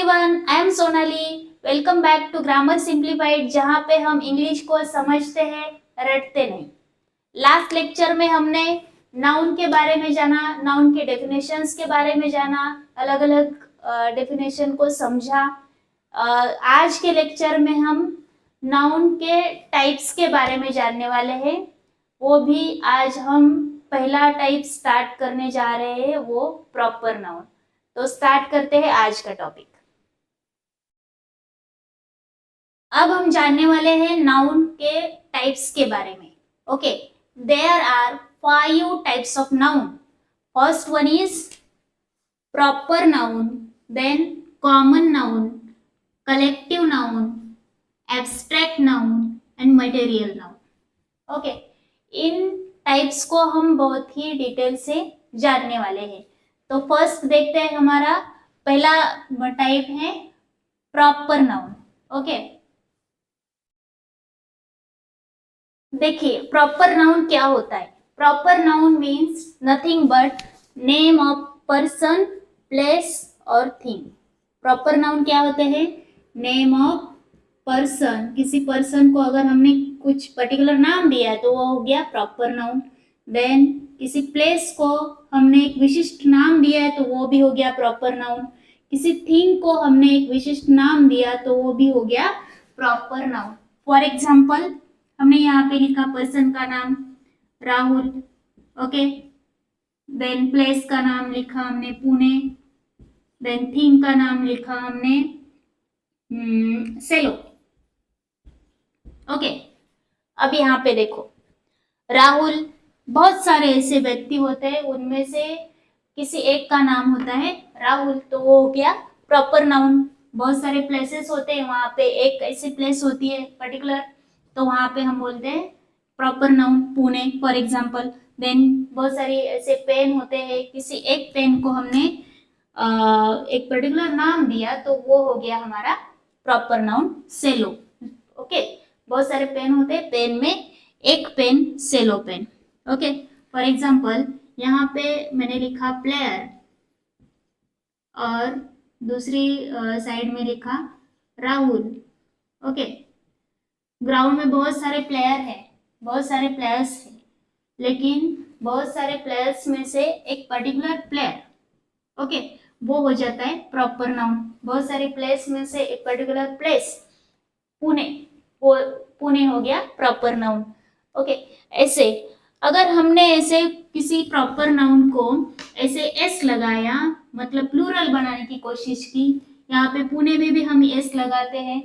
Everyone, I am Sonali. Welcome back to grammar simplified, जहाँ पे हम इंग्लिश को समझते हैं, रटते नहीं। लास्ट लेक्चर में हमने नाउन के बारे में जाना, नाउन के डेफिनेशंस के बारे में जाना, अलग अलग डेफिनेशन को समझा। आज के लेक्चर में हम नाउन के टाइप्स के बारे में जानने वाले हैं। वो भी आज हम पहला टाइप स्टार्ट करने जा रहे हैं, वो प्रॉपर नाउन। तो स्टार्ट करते हैं आज का टॉपिक। अब हम जानने वाले हैं नाउन के टाइप्स के बारे में। Okay, there are 5 types of noun. First one is proper noun, then common noun, collective noun, abstract noun and material noun. Okay, इन टाइप्स को हम बहुत ही डिटेल से जानने वाले हैं। तो फर्स्ट देखते हैं, हमारा पहला टाइप है प्रॉपर नाउन। ओके, देखिए प्रॉपर नाउन क्या होता है। Proper noun means nothing but name of person, place और थिंग। प्रॉपर नाउन क्या होते हैं? नेम ऑफ पर्सन, किसी पर्सन को अगर हमने कुछ पर्टिकुलर नाम दिया है तो वो हो गया प्रॉपर नाउन। देन किसी प्लेस को हमने एक विशिष्ट नाम दिया है तो वो भी हो गया प्रॉपर नाउन। किसी थिंग को हमने एक विशिष्ट नाम दिया तो वो भी हो गया प्रॉपर नाउन। फॉर एग्जाम्पल, हमने यहाँ पे लिखा पर्सन का नाम राहुल। ओके, देन प्लेस का नाम लिखा हमने पुणे। देन थिंग का नाम लिखा हमने सेलो। ओके, अब यहाँ पे देखो, राहुल, बहुत सारे ऐसे व्यक्ति होते हैं, उनमें से किसी एक का नाम होता है राहुल, तो वो हो गया प्रॉपर नाउन। बहुत सारे प्लेसेस होते हैं, वहां पे एक ऐसी प्लेस होती है पर्टिकुलर, तो वहां पे हम बोलते हैं proper noun Pune for example. Then बहुत सारी ऐसे पेन होते हैं, किसी एक पेन को हमने एक पर्टिकुलर नाम दिया तो वो हो गया हमारा प्रॉपर नाउन सेलो। ओके, बहुत सारे पेन होते हैं, पेन में एक pen Cello pen. Okay, for example यहाँ पे मैंने लिखा प्लेयर और दूसरी साइड में लिखा राहुल। ओके, ग्राउंड में बहुत सारे प्लेयर हैं, बहुत सारे प्लेयर्स हैं, लेकिन बहुत सारे प्लेयर्स में से एक पर्टिकुलर प्लेयर, ओके, वो हो जाता है प्रॉपर नाउन। बहुत सारे प्लेस में से एक पर्टिकुलर प्लेस, पुणे, वो पुणे हो गया प्रॉपर नाउन। ओके, ऐसे अगर हमने ऐसे किसी प्रॉपर नाउन को ऐसे एस लगाया, मतलब प्लूरल बनाने की कोशिश की, यहाँ पे पुणे में भी हम एस लगाते हैं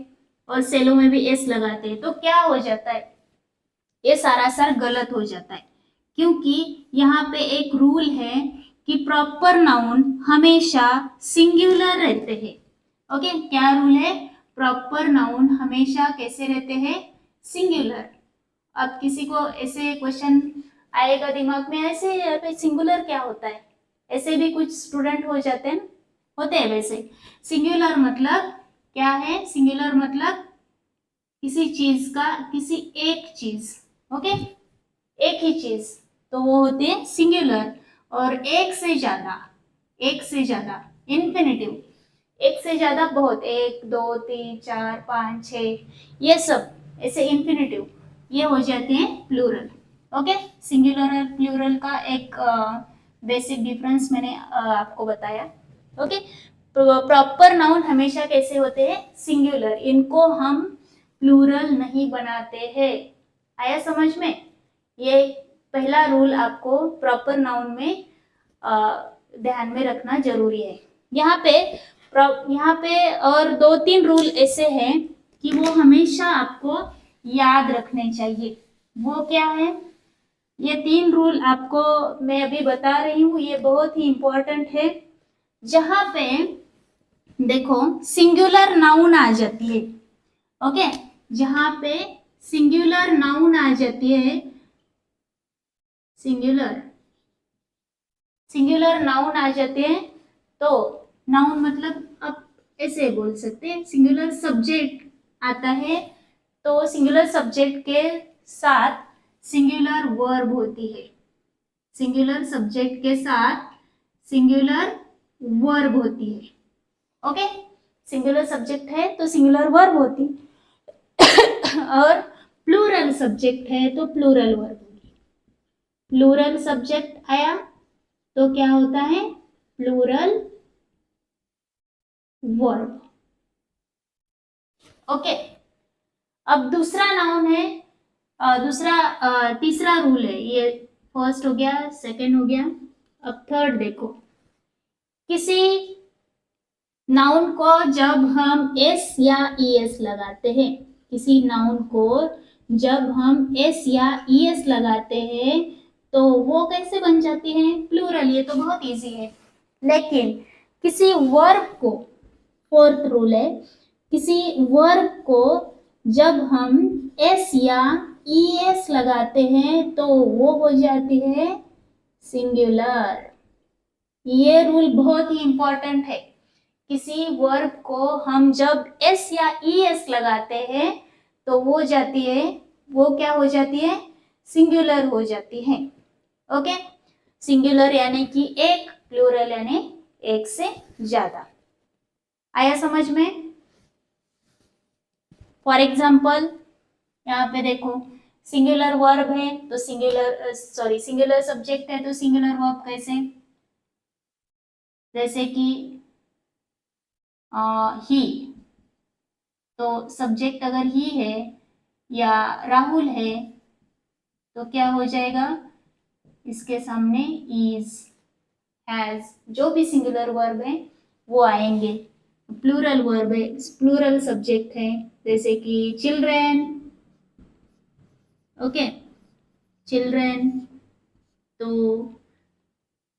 और सेलो में भी एस लगाते हैं, तो क्या हो जाता है? ये सरासर गलत हो जाता है, क्योंकि यहाँ पे एक रूल है कि प्रॉपर नाउन हमेशा सिंगुलर रहते हैं। ओके, क्या रूल है? प्रॉपर नाउन हमेशा कैसे रहते हैं? सिंगुलर। अब किसी को ऐसे क्वेश्चन आएगा दिमाग में, ऐसे यहाँ पे सिंगुलर क्या होता है? ऐसे भी कुछ स्टूडेंट हो जाते हैं, होते हैं वैसे। सिंगुलर मतलब क्या है? सिंगुलर मतलब किसी चीज का, किसी एक चीज, ओके, एक ही चीज, तो वो होते हैं सिंगुलर। और एक से ज्यादा, एक से ज्यादा इन्फिनिटिव, एक से ज्यादा बहुत, 1 2 3 4 5 6, ये सब ऐसे इन्फिनिटिव, ये हो जाते हैं प्लूरल। ओके, सिंगुलर और प्लूरल का एक बेसिक डिफरेंस मैंने आपको बताया। ओके, प्रॉपर नाउन हमेशा कैसे होते हैं? सिंगुलर, इनको हम प्लूरल नहीं बनाते हैं। आया समझ में? ये पहला रूल आपको प्रॉपर नाउन में ध्यान में रखना जरूरी है। यहाँ पे और 2-3 रूल ऐसे हैं कि वो हमेशा आपको याद रखने चाहिए। वो क्या है? ये 3 रूल आपको मैं अभी बता रही हूँ, ये बहुत ही इंपॉर्टेंट है। जहाँ पे देखो सिंगुलर नाउन आ जाती है, ओके, जहाँ पे सिंगुलर नाउन आ जाती है, सिंगुलर नाउन आ जाते हैं, तो नाउन मतलब आप ऐसे बोल सकते हैं, सिंगुलर सब्जेक्ट आता है, तो सिंगुलर सब्जेक्ट के साथ सिंगुलर वर्ब होती है। सिंगुलर सब्जेक्ट के साथ सिंगुलर वर्ब होती है। ओके, सिंगुलर सब्जेक्ट है तो सिंगुलर वर्ब होती और प्लूरल सब्जेक्ट है तो प्लूरल वर्ब होगी। प्लूरल सब्जेक्ट आया तो क्या होता है, प्लूरल वर्ब। ओके, अब दूसरा नाउन है, तीसरा रूल है, ये फर्स्ट हो गया, सेकंड हो गया, अब थर्ड देखो। किसी नाउन को जब हम एस या ईएस लगाते हैं, किसी नाउन को जब हम एस या ईएस लगाते हैं तो वो कैसे बन जाती है, प्लूरल। ये तो बहुत इजी है। लेकिन किसी वर्ब को, फोर्थ रूल है, किसी वर्ब को जब हम एस या ईएस लगाते हैं तो वो हो जाती है सिंगुलर। ये रूल बहुत ही इंपॉर्टेंट है। किसी वर्ब को हम जब एस या ईएस लगाते हैं तो वो जाती है, वो क्या हो जाती है, सिंगुलर हो जाती है। ओके, सिंगुलर यानी कि एक, प्लूरल यानी एक से ज्यादा। आया समझ में? फॉर एग्जाम्पल यहाँ पे देखो, सिंगुलर वर्ब है तो सिंगुलर सब्जेक्ट है तो सिंगुलर वर्ब कैसे, जैसे कि ही, तो सब्जेक्ट अगर ही है या राहुल है तो क्या हो जाएगा, इसके सामने इज, हैज, जो भी सिंगुलर वर्ब है वो आएंगे। प्लूरल वर्ब है, प्लूरल सब्जेक्ट है, जैसे कि चिल्ड्रेन। ओके, चिल्ड्रेन, तो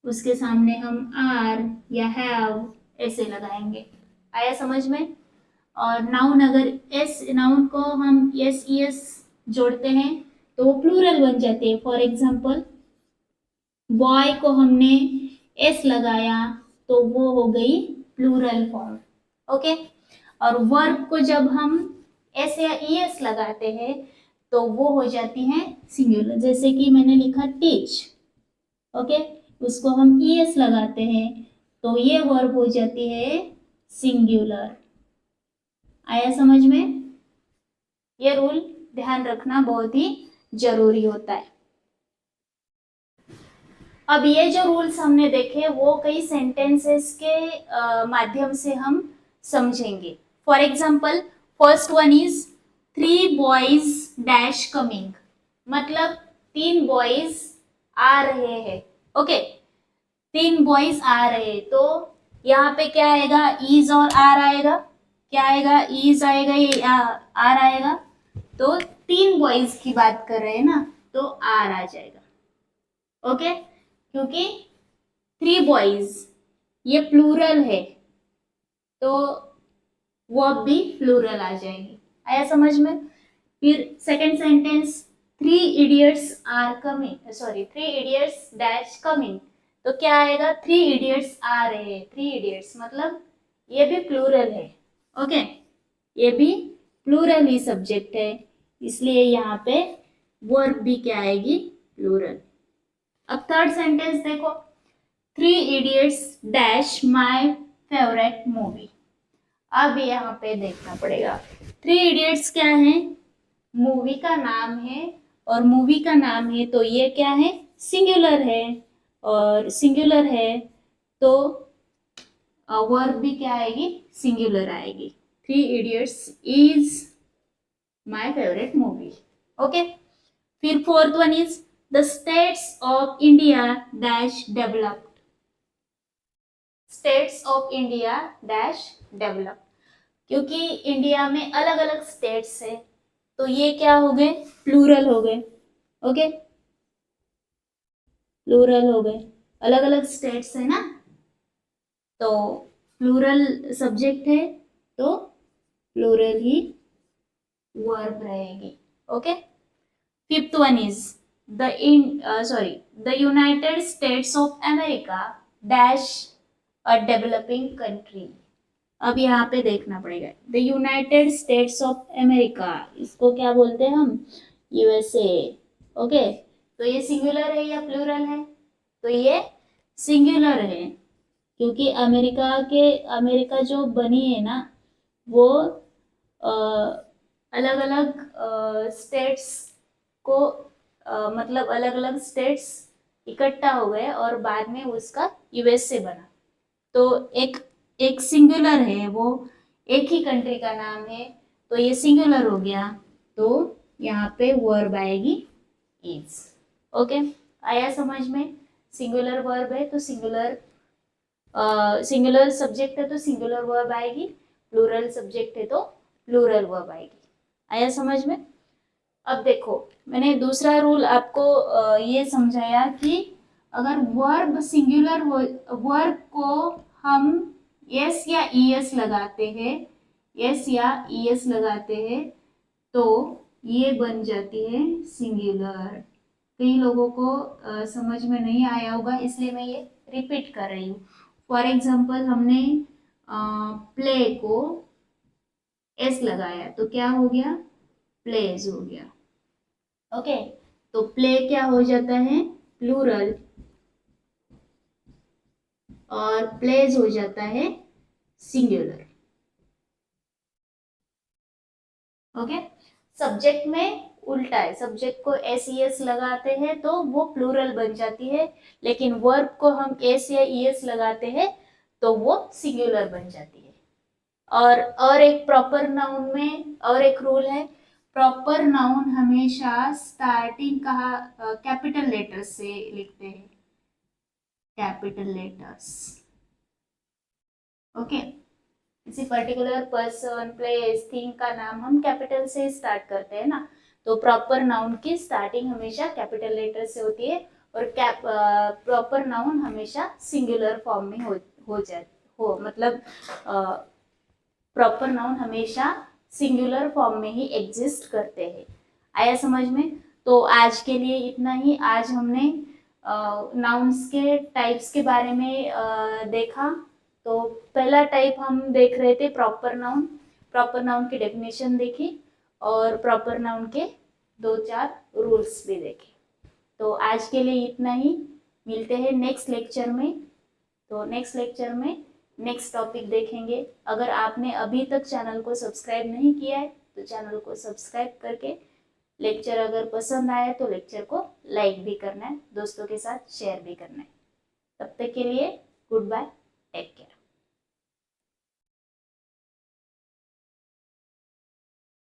उसके सामने हम आर या हैव ऐसे लगाएंगे। आया समझ में? और नाउन, अगर एस, नाउन को हम एस ई एस जोड़ते हैं तो वो प्लूरल बन जाते हैं। फॉर एग्जाम्पल बॉय को हमने एस लगाया तो वो हो गई प्लूरल फॉर्म। ओके, और वर्ब को जब हम एस या ई एस लगाते हैं तो वो हो जाती है सिंगुलर, जैसे कि मैंने लिखा टीच। ओके, उसको हम ई एस लगाते हैं तो ये वर्ब हो जाती है सिंगुलर। आया समझ में? ये रूल ध्यान रखना बहुत ही जरूरी होता है। अब ये जो रूल्स हमने देखे वो कई सेंटेंसेस के माध्यम से हम समझेंगे। For example first one is 3 boys dash coming, मतलब 3 बॉयज आ रहे हैं। ओके, 3 बॉयज आ रहे हैं तो यहाँ पे क्या आएगा, इज और आर आएगा। क्या आएगा, इज आएगा, ये आर आएगा, तो 3 बॉयज की बात कर रहे हैं ना तो आर आ जाएगा। ओके, क्योंकि 3 बॉयज ये प्लूरल है तो वर्ब भी प्लूरल आ जाएगी। आया समझ में? फिर second sentence 3 idiots are coming, 3 idiots dash coming, तो क्या आएगा, 3 इडियट्स आ रहे हैं। 3 इडियट्स मतलब ये भी प्लूरल है। ओके, ये भी प्लूरल ही सब्जेक्ट है, इसलिए यहाँ पे वर्ब भी क्या आएगी, प्लूरल। अब थर्ड सेंटेंस देखो, 3 idiots dash my favourite movie. अब यहाँ पे देखना पड़ेगा, 3 इडियट्स क्या है, मूवी का नाम है, और मूवी का नाम है तो ये क्या है, सिंगुलर है, और सिंगुलर है तो वर्ब भी क्या आएगी, सिंगुलर आएगी। 3 idiots is my favourite movie. Okay, फिर fourth one is the states of India dash developed. States of India dash developed, क्योंकि इंडिया में अलग अलग स्टेट्स है तो ये क्या हो गए, प्लूरल हो गए। ओके, प्लूरल हो गए, अलग अलग स्टेट्स है ना, तो प्लूरल सब्जेक्ट है तो प्लूरल ही वर्ब रहेगी। Okay, fifth one is the United states of America dash a developing country. अब यहाँ पे देखना पड़ेगा, the United states of America, इसको क्या बोलते हैं हम, यूएसए। ओके, तो ये सिंगुलर है या प्लूरल है, तो ये सिंगुलर है, क्योंकि अमेरिका जो बनी है ना वो अलग अलग स्टेट्स को मतलब अलग अलग स्टेट्स इकट्ठा हो गए और बाद में उसका यूएसए बना। तो एक एक सिंगुलर है, वो एक ही कंट्री का नाम है, तो ये सिंगुलर हो गया। तो यहाँ पे वर्ब आएगी इज। ओके, आया समझ में? सिंगुलर वर्ब है तो सिंगुलर, सिंगुलर सब्जेक्ट है तो सिंगुलर वर्ब आएगी, प्लूरल सब्जेक्ट है तो प्लूरल वर्ब आएगी। आया समझ में? अब देखो, मैंने दूसरा रूल आपको ये समझाया कि अगर वर्ब सिंगुलर हो, वर्ब को हम यस या ईएस लगाते हैं, यस या ईएस लगाते हैं, तो ये बन जाती है सिंगुलर। कई लोगों को समझ में नहीं आया होगा, इसलिए मैं ये रिपीट कर रही हूँ। फॉर एग्जाम्पल, हमने प्ले को एस लगाया तो क्या हो गया? प्लेज हो गया। ओके, तो प्ले क्या हो जाता है? प्लूरल, और प्लेज हो जाता है सिंगुलर। ओके, सब्जेक्ट में उल्टा है, सब्जेक्ट को एस ई एस लगाते हैं तो वो प्लूरल बन जाती है, लेकिन वर्ब को हम एस या ई एस लगाते हैं तो वो सिंगुलर बन जाती है। और एक प्रॉपर नाउन में और एक रूल है, प्रॉपर नाउन हमेशा स्टार्टिंग कहा कैपिटल लेटर्स से लिखते हैं, कैपिटल लेटर्स। ओके, किसी पर्टिकुलर पर्सन, प्लेस, थिंग का नाम हम कैपिटल से स्टार्ट करते हैं ना, तो प्रॉपर नाउन की स्टार्टिंग हमेशा कैपिटल लेटर से होती है, और प्रॉपर नाउन हमेशा सिंगुलर फॉर्म में हो जाए हो मतलब प्रॉपर नाउन हमेशा सिंगुलर फॉर्म में ही एग्जिस्ट करते हैं। आया समझ में? तो आज के लिए इतना ही। आज हमने नाउन्स के टाइप्स के बारे में देखा। तो पहला टाइप हम देख रहे थे प्रॉपर नाउन, प्रॉपर नाउन की डेफिनेशन देखी, और प्रॉपर नाउन के 2-4 रूल्स भी देखे। तो आज के लिए इतना ही, मिलते हैं नेक्स्ट लेक्चर में। तो नेक्स्ट लेक्चर में नेक्स्ट टॉपिक देखेंगे। अगर आपने अभी तक चैनल को सब्सक्राइब नहीं किया है तो चैनल को सब्सक्राइब करके, लेक्चर अगर पसंद आए तो लेक्चर को लाइक भी करना है, दोस्तों के साथ शेयर भी करना है। तब तक के लिए गुड बाय, टेक केयर।